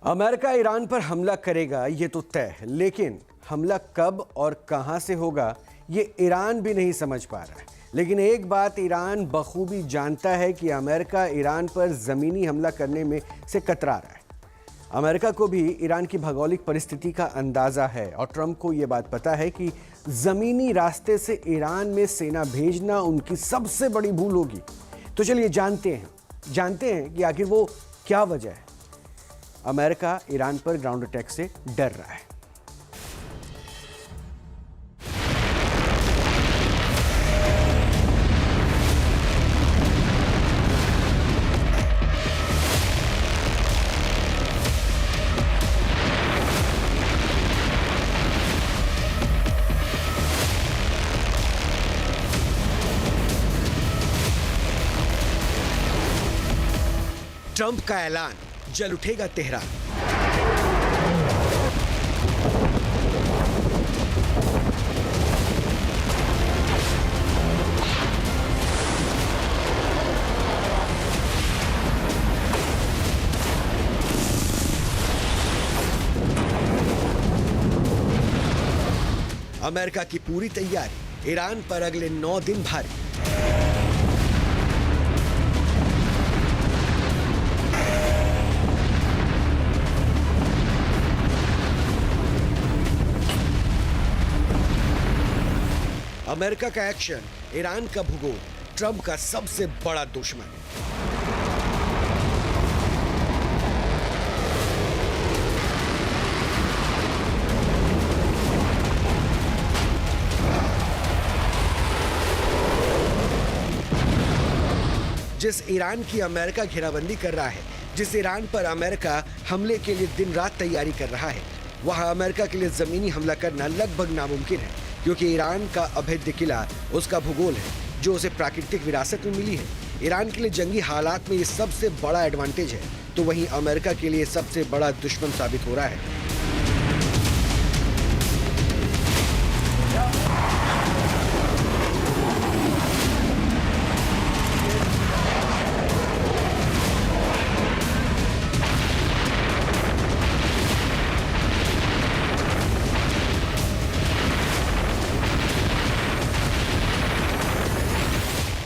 America Iran पर हमला करेगा ये तो तय है, लेकिन हमला कब और कहां से होगा ये ईरान भी नहीं समझ पा रहा है। लेकिन एक बात ईरान बखूबी जानता है कि अमेरिका ईरान पर ज़मीनी हमला करने में से कतरा रहा है। अमेरिका को भी ईरान की भौगोलिक परिस्थिति का अंदाज़ा है और ट्रंप को ये बात पता है कि ज़मीनी रास्ते से ईरान में सेना भेजना उनकी सबसे बड़ी भूल होगी। तो चलिए जानते हैं कि आखिर वो क्या वजह है अमेरिका ईरान पर ग्राउंड अटैक से डर रहा है। ट्रंप का ऐलान, जल उठेगा तेहरान। अमेरिका की पूरी तैयारी, ईरान पर अगले 9 दिन भारी। अमेरिका का एक्शन, ईरान का भूगोल, ट्रंप का सबसे बड़ा दुश्मन। जिस ईरान की अमेरिका घेराबंदी कर रहा है, जिस ईरान पर अमेरिका हमले के लिए दिन रात तैयारी कर रहा है, वहां अमेरिका के लिए जमीनी हमला करना लगभग नामुमकिन है, क्योंकि ईरान का अभेद्य किला उसका भूगोल है जो उसे प्राकृतिक विरासत में मिली है। ईरान के लिए जंगी हालात में ये सबसे बड़ा एडवांटेज है, तो वहीं अमेरिका के लिए सबसे बड़ा दुश्मन साबित हो रहा है।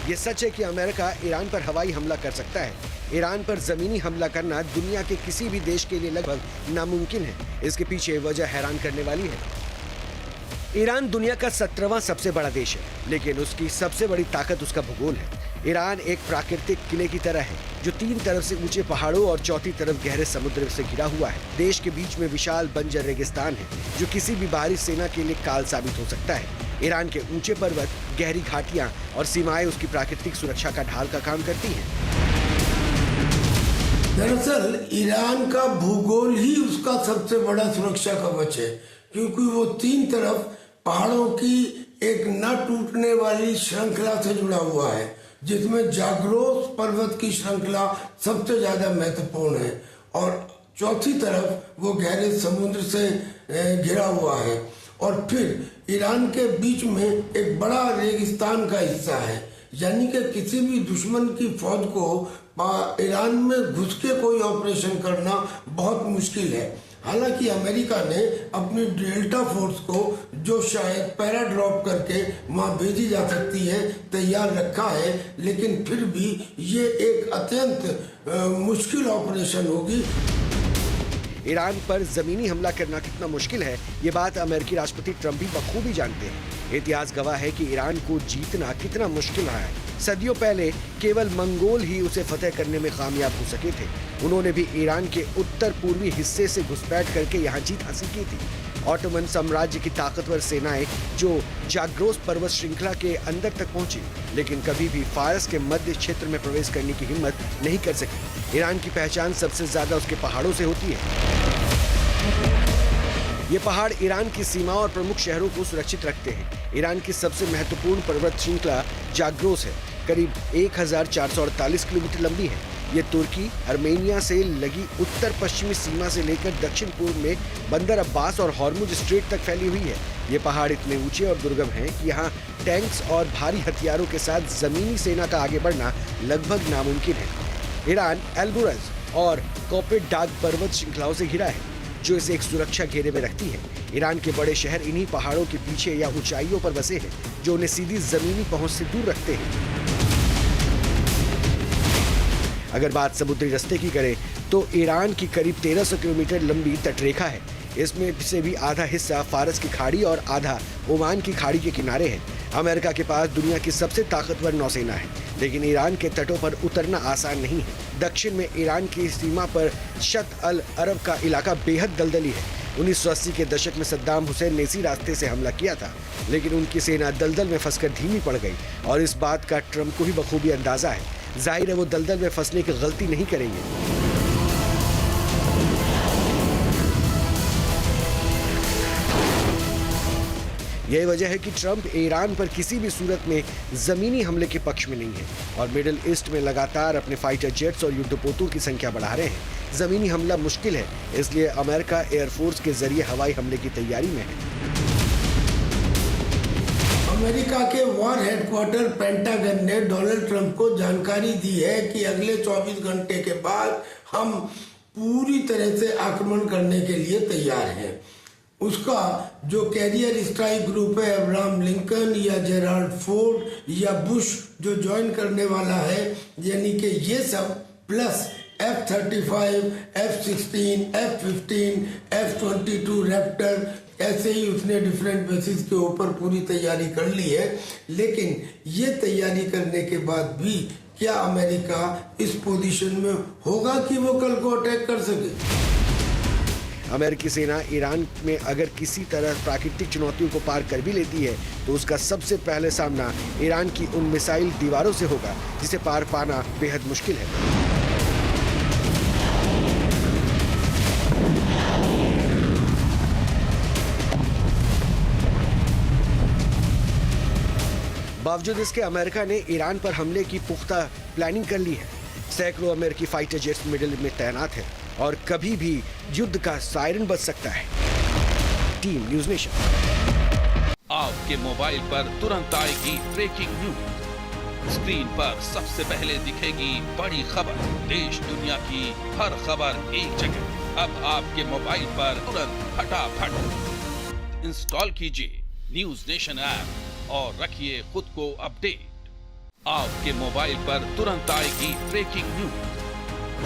ये सच है कि अमेरिका ईरान पर हवाई हमला कर सकता है। ईरान पर जमीनी हमला करना दुनिया के किसी भी देश के लिए लगभग नामुमकिन है। इसके पीछे वजह हैरान करने वाली है। ईरान दुनिया का 17वां सबसे बड़ा देश है, लेकिन उसकी सबसे बड़ी ताकत उसका भूगोल है। ईरान एक प्राकृतिक किले की तरह है जो 3 तरफ से ऊंचे पहाड़ों और चौथी तरफ गहरे समुद्र से घिरा हुआ है। देश के बीच में विशाल बंजर रेगिस्तान है जो किसी भी बाहरी सेना के लिए काल साबित हो सकता है। ईरान के ऊंचे पर्वत, गहरी घाटियां और सीमाएं उसकी प्राकृतिक सुरक्षा का ढाल का काम करती हैं। दरअसल ईरान का भूगोल ही उसका सबसे बड़ा सुरक्षा कवच है, क्योंकि वो 3 तरफ पहाड़ों की एक न टूटने वाली श्रृंखला से जुड़ा हुआ है, जिसमें जाग्रोस पर्वत की श्रृंखला सबसे ज्यादा महत्वपूर्ण है और चौथी तरफ वो गहरे समुद्र से घिरा हुआ है। और फिर ईरान के बीच में एक बड़ा रेगिस्तान का हिस्सा है, यानी कि किसी भी दुश्मन की फौज को ईरान में घुस के कोई ऑपरेशन करना बहुत मुश्किल है। हालांकि अमेरिका ने अपनी डेल्टा फोर्स को, जो शायद पैरा ड्रॉप करके वहां भेजी जा सकती है, तैयार रखा है, लेकिन फिर भी ये एक अत्यंत मुश्किल ऑपरेशन होगी। ईरान पर जमीनी हमला करना कितना मुश्किल है, ये बात अमेरिकी राष्ट्रपति ट्रंप भी बखूबी जानते हैं। इतिहास गवाह है कि ईरान को जीतना कितना मुश्किल रहा है। सदियों पहले केवल मंगोल ही उसे फतेह करने में कामयाब हो सके थे। उन्होंने भी ईरान के उत्तर पूर्वी हिस्से से घुसपैठ करके यहाँ जीत हासिल की थी। ऑटोमन साम्राज्य की ताकतवर सेनाएं जो जाग्रोस पर्वत श्रृंखला के अंदर तक पहुंची, लेकिन कभी भी फारस के मध्य क्षेत्र में प्रवेश करने की हिम्मत नहीं कर सकी। ईरान की पहचान सबसे ज्यादा उसके पहाड़ों से होती है। ये पहाड़ ईरान की सीमाओं और प्रमुख शहरों को सुरक्षित रखते हैं। ईरान की सबसे महत्वपूर्ण पर्वत श्रृंखला जाग्रोस है, करीब 1448 किलोमीटर लंबी है। ये तुर्की, अर्मेनिया से लगी उत्तर पश्चिमी सीमा से लेकर दक्षिण पूर्व में बंदर अब्बास और हॉर्मुज स्ट्रेट तक फैली हुई है। ये पहाड़ इतने ऊंचे और दुर्गम हैं कि यहाँ टैंक्स और भारी हथियारों के साथ जमीनी सेना का आगे बढ़ना लगभग नामुमकिन है। ईरान, अल्बुरज और कॉर्पोरेट डार्क पर्वत श्रृंखलाओं से घिरा है, जो इसे एक सुरक्षा घेरे में रखती है। ईरान के बड़े शहर इन्हीं पहाड़ों के पीछे या ऊंचाइयों पर बसे हैं, जो उन्हें सीधी जमीनी पहुंच से दूर रखते हैं। अगर बात समुद्री रास्ते की करें तो ईरान की करीब 1300 किलोमीटर लंबी तटरेखा है। इसमें से भी आधा हिस्सा फारस की खाड़ी और आधा ओमान की खाड़ी के किनारे है। अमेरिका के पास दुनिया की सबसे ताकतवर नौसेना है, लेकिन ईरान के तटों पर उतरना आसान नहीं है। दक्षिण में ईरान की सीमा पर शत अल अरब का इलाका बेहद दलदली है। 1980 के दशक में सद्दाम हुसैन ने इसी रास्ते से हमला किया था, लेकिन उनकी सेना दलदल में फंसकर धीमी पड़ गई और इस बात का ट्रंप को भी बखूबी अंदाजा है। जाहिर है वो दलदल में फंसने की गलती नहीं करेंगे। यही वजह है कि ट्रंप ईरान पर किसी भी सूरत में जमीनी हमले के पक्ष में नहीं है और मिडिल ईस्ट में लगातार अपने फाइटर जेट्स और युद्धपोतों की संख्या बढ़ा रहे हैं। जमीनी हमला मुश्किल है, इसलिए अमेरिका एयरफोर्स के जरिए हवाई हमले की तैयारी में है। अमेरिका के वॉर हेडक्वार्टर पेंटागन ने डोनाल्ड ट्रंप को जानकारी दी है कि अगले 24 घंटे के बाद हम पूरी तरह से आक्रमण करने के लिए तैयार हैं। उसका जो कैरियर स्ट्राइक ग्रुप है, अब्राहम लिंकन या जेराल्ड फोर्ड या बुश जो ज्वाइन करने वाला है, यानी कि ये सब plus F-35, F-16, F-15, F-22 Raptor, ऐसे ही उसने डिफरेंट बेसिस के ऊपर पूरी तैयारी कर ली है। लेकिन ये तैयारी करने के बाद भी क्या अमेरिका इस पोजीशन में होगा कि वो कल को अटैक कर सके? अमेरिकी सेना ईरान में अगर किसी तरह प्राकृतिक चुनौतियों को पार कर भी लेती है तो उसका सबसे पहले सामना ईरान की उन मिसाइल दीवारों से होगा जिसे पार पाना बेहद मुश्किल है। बावजूद इसके अमेरिका ने ईरान पर हमले की पुख्ता प्लानिंग कर ली है। सैकड़ों अमेरिकी फाइटर जेट्स मिडिल में तैनात हैं और कभी भी युद्ध का सायरन बज सकता है। Team news nation. आपके मोबाइल पर तुरंत आएगी ब्रेकिंग न्यूज। स्क्रीन पर सबसे पहले दिखेगी बड़ी खबर। देश दुनिया की हर खबर एक जगह। अब आपके मोबाइल पर तुरंत फटाफट इंस्टॉल कीजिए न्यूज़ नेशन ऐप और रखिए खुद को अपडेट। आपके मोबाइल पर तुरंत आएगी ब्रेकिंग न्यूज।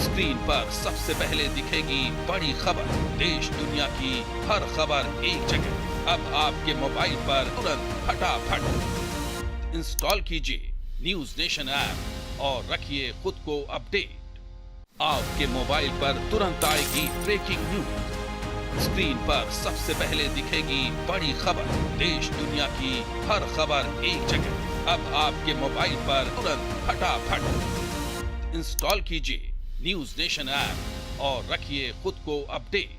स्क्रीन पर सबसे पहले दिखेगी बड़ी खबर। देश दुनिया की हर खबर एक जगह। अब आपके मोबाइल पर तुरंत फटाफट इंस्टॉल कीजिए न्यूज़ नेशन ऐप और रखिए खुद को अपडेट। आपके मोबाइल पर तुरंत आएगी ब्रेकिंग न्यूज। स्क्रीन पर सबसे पहले दिखेगी बड़ी खबर। देश दुनिया की हर खबर एक जगह। अब आपके मोबाइल पर तुरंत फटाफट इंस्टॉल कीजिए न्यूज़ नेशन ऐप और रखिए खुद को अपडेट।